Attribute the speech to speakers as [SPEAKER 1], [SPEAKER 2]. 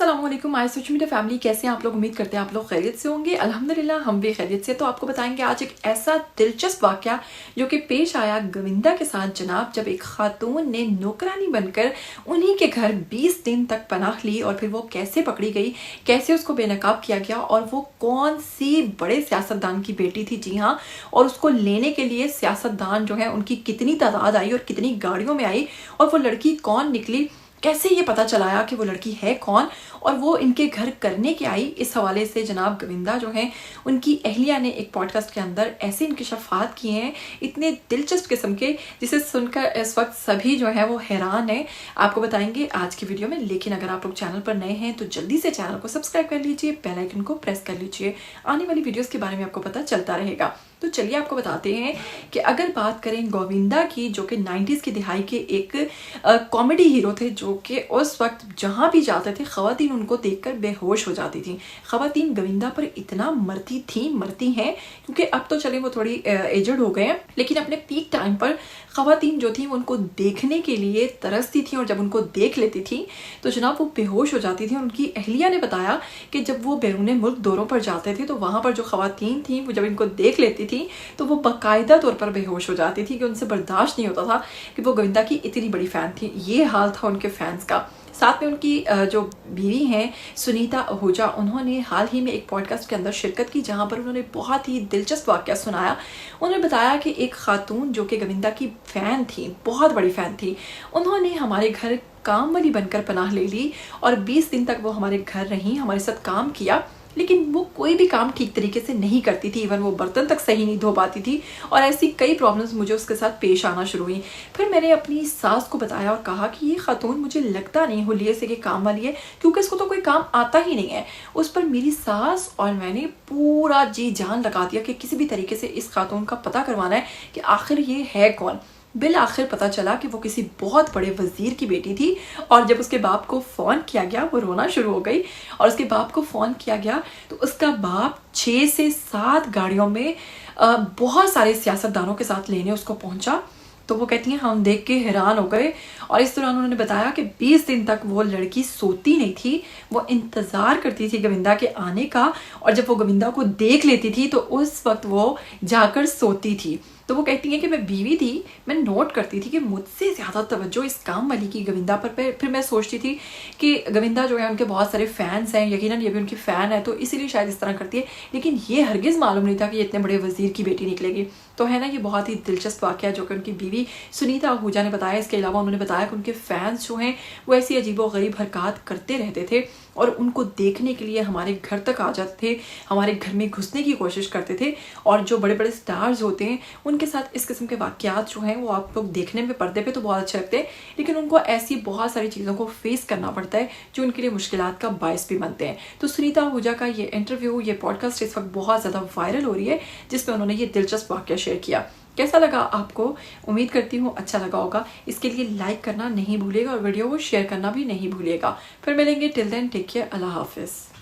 [SPEAKER 1] अस्सलामुअलैकुम my social media family, कैसे हैं आप लोग। उम्मीद करते हैं आप लोग खैरियत से होंगे। अल्हम्दुलिल्लाह हम भी खैरियत से। तो आपको बताएंगे आज एक ऐसा दिलचस्प वाकया जो कि पेश आया गोविंदा के साथ जनाब, जब एक खातून ने नौकरानी बनकर उन्हीं के घर 20 दिन तक पनाह ली और फिर वो कैसे पकड़ी गई, कैसे उसको बेनकाब किया गया और वो कौन सी बड़े सियासतदान की बेटी थी। जी हाँ, और उसको लेने के लिए सियासतदान जो है उनकी कितनी तादाद आई और कितनी गाड़ियों में आई और वो लड़की कौन निकली, कैसे ये पता चलाया कि वो लड़की है कौन और वो इनके घर करने के आई। इस हवाले से जनाब गोविंदा जो हैं उनकी अहलिया ने एक पॉडकास्ट के अंदर ऐसे इंकशाफात किए हैं इतने दिलचस्प किस्म के, जिसे सुनकर इस वक्त सभी जो है वो हैरान है। आपको बताएंगे आज की वीडियो में। लेकिन अगर आप लोग चैनल पर नए हैं तो जल्दी से चैनल को सब्सक्राइब कर लीजिए, बेल आइकन को प्रेस कर लीजिए, आने वाली वीडियोस के बारे में आपको पता चलता रहेगा। तो चलिए आपको बताते हैं कि अगर बात करें गोविंदा की, जो कि 90s की दिहाई के एक कॉमेडी हीरो थे, जो कि उस वक्त जहां भी जाते थे खवातीन उनको देखकर बेहोश हो जाती थी। खवातीन गोविंदा पर इतना मरती हैं क्योंकि अब तो चले वो थोड़ी एजड हो गए हैं, लेकिन अपने पीक टाइम पर खवातीन जो थी उनको देखने के लिए तरसती थी और जब उनको देख लेती थी तो जनाब वो बेहोश हो जाती थी। उनकी अहलिया ने बताया कि जब वो बैरून मुल्क दौरों पर जाते थे तो वहां पर जो खवातीन थी वो जब इनको देख लेती थी तो वो बाकायदा तौर पर बेहोश हो जाती थी कि उनसे बर्दाश्त नहीं होता था कि वो गोविंदा की इतनी बड़ी फैन थी। ये हाल था उनके फैंस का। साथ में उनकी जो बीवी हैं सुनीता आहूजा, उन्होंने हाल ही में एक पॉडकास्ट के अंदर शिरकत की जहां पर उन्होंने बहुत ही दिलचस्प वाकया सुनाया। उन्होंने बताया कि एक खातून जो कि गोविंदा की फ़ैन थी, बहुत बड़ी फ़ैन थी, उन्होंने हमारे घर काम वाली बनकर पनाह ले ली और 20 दिन तक वो हमारे घर रही, हमारे साथ काम किया, लेकिन वो कोई भी काम ठीक तरीके से नहीं करती थी। इवन वो बर्तन तक सही नहीं धो पाती थी और ऐसी कई प्रॉब्लम्स मुझे उसके साथ पेश आना शुरू हुई। फिर मैंने अपनी सास को बताया और कहा कि ये खातून मुझे लगता नहीं हुलिये से कि काम वाली है, क्योंकि इसको तो कोई काम आता ही नहीं है। उस पर मेरी सास और मैंने पूरा जी जान लगा दिया कि किसी भी तरीके से इस खातून का पता करवाना है कि आखिर ये है कौन। बिल आखिर पता चला कि वो किसी बहुत बड़े वजीर की बेटी थी और जब उसके बाप को फ़ोन किया गया वो रोना शुरू हो गई और उसके बाप को फ़ोन किया गया तो उसका बाप 6 से 7 गाड़ियों में बहुत सारे सियासतदानों के साथ लेने उसको पहुंचा। तो वो कहती हैं हम देख के हैरान हो गए और इस दौरान उन्होंने बताया कि 20 दिन तक वो लड़की सोती नहीं थी, वो इंतज़ार करती थी गोविंदा के आने का और जब वो गोविंदा को देख लेती थी तो उस वक्त वो जाकर सोती थी। तो वो कहती हैं कि मैं बीवी थी, मैं नोट करती थी कि मुझसे ज़्यादा तवज्जो इस काम वाली की गोविंदा पर। फिर मैं सोचती थी कि गोविंदा जो है उनके बहुत सारे फैंस हैं, यकीनन ये भी उनकी फ़ैन है तो इसीलिए शायद इस तरह करती है, लेकिन ये हरगिज़ मालूम नहीं था कि ये इतने बड़े वजीर की बेटी निकलेगी। तो है ना, ये बहुत ही दिलचस्प वाक़या जो कि उनकी बीवी सुनीता आहूजा ने बताया। इसके अलावा उन्होंने बताया कि उनके फैंस जो हैं वो ऐसी अजीबोगरीब हरकत करते रहते थे और उनको देखने के लिए हमारे घर तक आ जाते थे, हमारे घर में घुसने की कोशिश करते थे और जो बड़े बड़े स्टार्स होते हैं उनके साथ इस किस्म के वाक़यात जो हैं वो आप लोग देखने में पर्दे पे तो बहुत अच्छे लगते हैं, लेकिन उनको ऐसी बहुत सारी चीज़ों को फेस करना पड़ता है जो उनके लिए मुश्किलात का बायस भी बनते हैं। तो सुनीता आहूजा का ये इंटरव्यू, ये पॉडकास्ट इस वक्त बहुत ज़्यादा वायरल हो रही है जिसमें उन्होंने ये दिलचस्प वाक़या शेयर किया। कैसा लगा आपको? उम्मीद करती हूँ अच्छा लगा होगा। इसके लिए लाइक करना नहीं भूलिएगा और वीडियो को शेयर करना भी नहीं भूलिएगा। फिर मिलेंगे, टिल देन टेक केयर, अल्लाह हाफिज़।